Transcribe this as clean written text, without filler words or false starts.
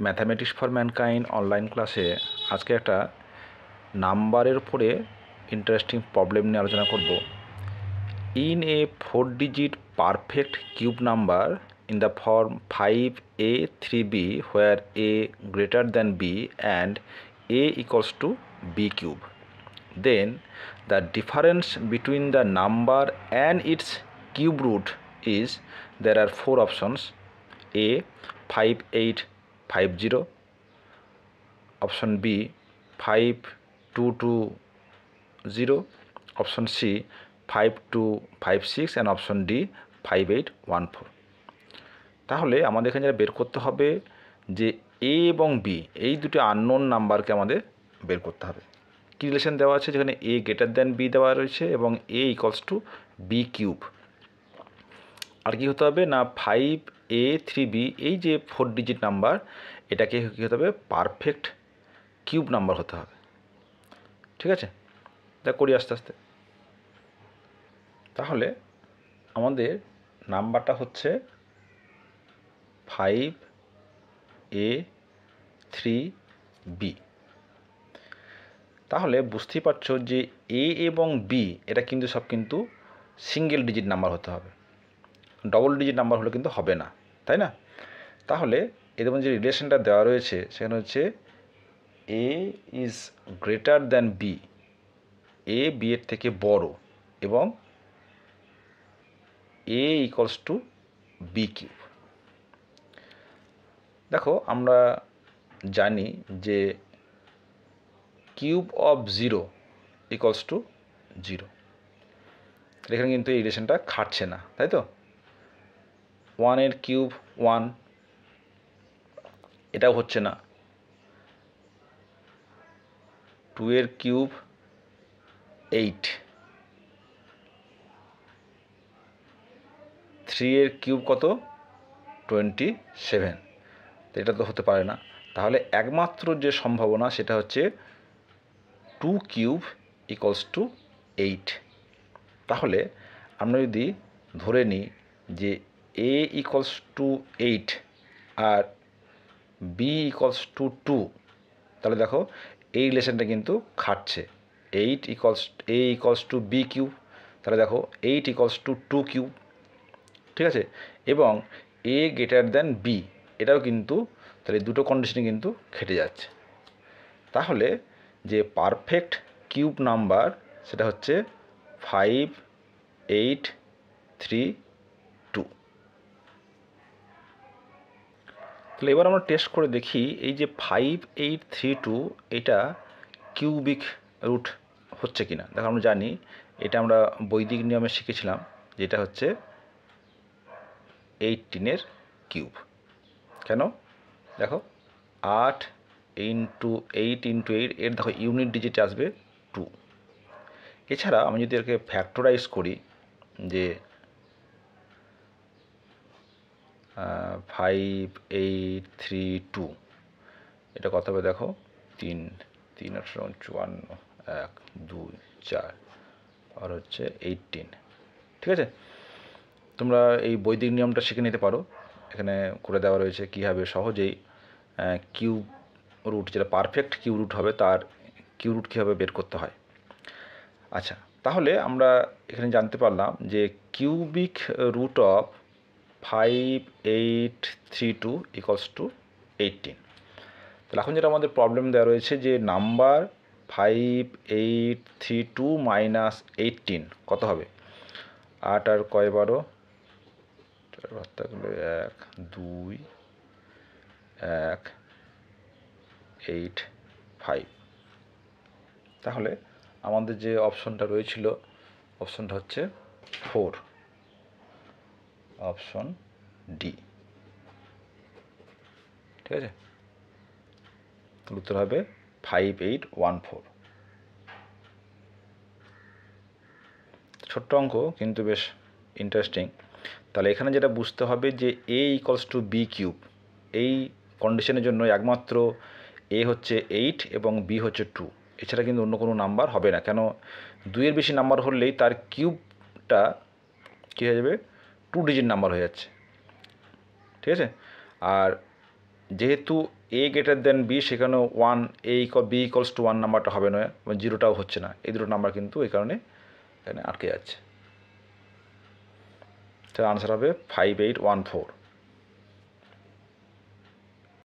Mathematics for mankind online ক্লাসে আজকে একটা নাম্বারের উপরে ইন্টারেস্টিং প্রবলেম নিয়ে আলোচনা করব। In a 4-digit perfect cube number in the form 5a 3b where a greater than b and a equals to b cube, then the difference between the number and its cube root is, there are four options: a 5850, option b 5220, option c 5256 and option d 5814। তাহলে আমাদের এখানে যেটা বের করতে হবে যে এ এবং B এই দুটো আননোন নাম্বারকে আমাদের বের করতে হবে। কী রিলেশন দেওয়া আছে, যেখানে এ গ্রেটার দ্যান বি দেওয়া রয়েছে এবং A equals to B cube. আর কি হতে হবে না 5a3b এই যে 4-digit নাম্বার, এটাকে কী হতে হবে পারফেক্ট কিউব নাম্বার হতে হবে। ঠিক আছে, দেখ করি আস্তে আস্তে। তাহলে আমাদের নাম্বারটা হচ্ছে 5a3b। তাহলে বুঝতেই পারছো যে এ এবং বি এটা কিন্তু সব কিন্তু সিঙ্গেল ডিজিট নাম্বার হতে হবে, ডবল ডিজিট নাম্বার হলে কিন্তু হবে না, তাই না? তাহলে এদের মধ্যে যে রিলেশনটা দেওয়া রয়েছে সেখানে হচ্ছে A is greater than B, A B এর থেকে বড়, এবং A equals to B cube. দেখো আমরা জানি যে কিউব অফ 0 ইকুয়ালস টু 0, এখানে কিন্তু এই রিলেশনটা খাটছে না, তাই তো। 1 কিউব 1, এটাও হচ্ছে না। 2 কিউব 8, 3 কিউব কত 27, এটা তো হতে পারে না। তাহলে একমাত্র যে সম্ভাবনা সেটা হচ্ছে 2 কিউব ইকুয়ালস টু 8। তাহলে আমরা যদি ধরে নিই যে এ ইকুয়ালস টু 8 আর বি ইকুয়ালস টু 2, তাহলে দেখো এই রিলেশনটা কিন্তু খাটছে। A equals to B cube, তাহলে দেখো 8 ইকুয়ালস টু 2 কিউব। ঠিক আছে, এবং এ গ্রেটার দ্যান বি এটাও কিন্তু, তাহলে দুটো কন্ডিশনে কিন্তু খেটে যাচ্ছে। তাহলে যে পারফেক্ট কিউব নাম্বার সেটা হচ্ছে 5832। তাহলে এবার আমরা টেস্ট করে দেখি এই যে 5832 এটা কিউবিক রুট হচ্ছে কিনা। দেখো আমরা জানি এটা আমরা বৈদিক নিয়মে শিখেছিলাম, যেটা হচ্ছে 18 কিউব। কেন দেখো 8 ইন্টু 8 এর দেখো ইউনিট ডিজিট আসবে 2। এছাড়া আমি যদি এটাকে ফ্যাক্টরাইজ করি যে 5832 এটা কত হবে দেখো 3 3 8 54 1 2 4 আর হচ্ছে 18। ঠিক আছে, তোমরা এই বৈদিক নিয়মটা শিখে নিতে পারো, এখানে করে দেওয়া রয়েছে কীভাবে সহজেই কিউব রুট, যেটা পারফেক্ট কিউব রুট হবে তার কিউব রুট কীভাবে বের করতে হয়। আচ্ছা, তাহলে আমরা এখানে জানতে পারলাম যে cubic root of 5832 equals to 18। তাহলে এখন যেটা আমাদের প্রবলেম দেওয়া রয়েছে যে নাম্বার 5832 মাইনাস 18 কত হবে। 8 আর কয় 12, 1 2 1 8 5। তাহলে আমাদের যে অপশনটা রয়েছিল অপশনটা হচ্ছে 4, অপশন ডি। ঠিক আছে, উত্তর হবে 5814। ছোট্ট অঙ্ক কিন্তু বেশ ইন্টারেস্টিং। তাহলে এখানে যেটা বুঝতে হবে যে A equals to B cube, এই কন্ডিশনের জন্য একমাত্র এ হচ্ছে 8 এবং বি হচ্ছে 2, এছাড়া কিন্তু অন্য কোনো নাম্বার হবে না। কেন 2-এর বেশি নাম্বার হলেই তার কিউবটা কী হয়ে যাবে 2 ডিজিট নাম্বার হয়ে যাচ্ছে। ঠিক আছে, আর যেহেতু এ গ্রেটার দেন বি, সেখানেও one b equals to one নাম্বারটা হবে না, জিরোটাও হচ্ছে না, এই দুটো নাম্বার কিন্তু এই কারণে এখানে আটকে যাচ্ছে। তাহলে আনসার হবে 5814।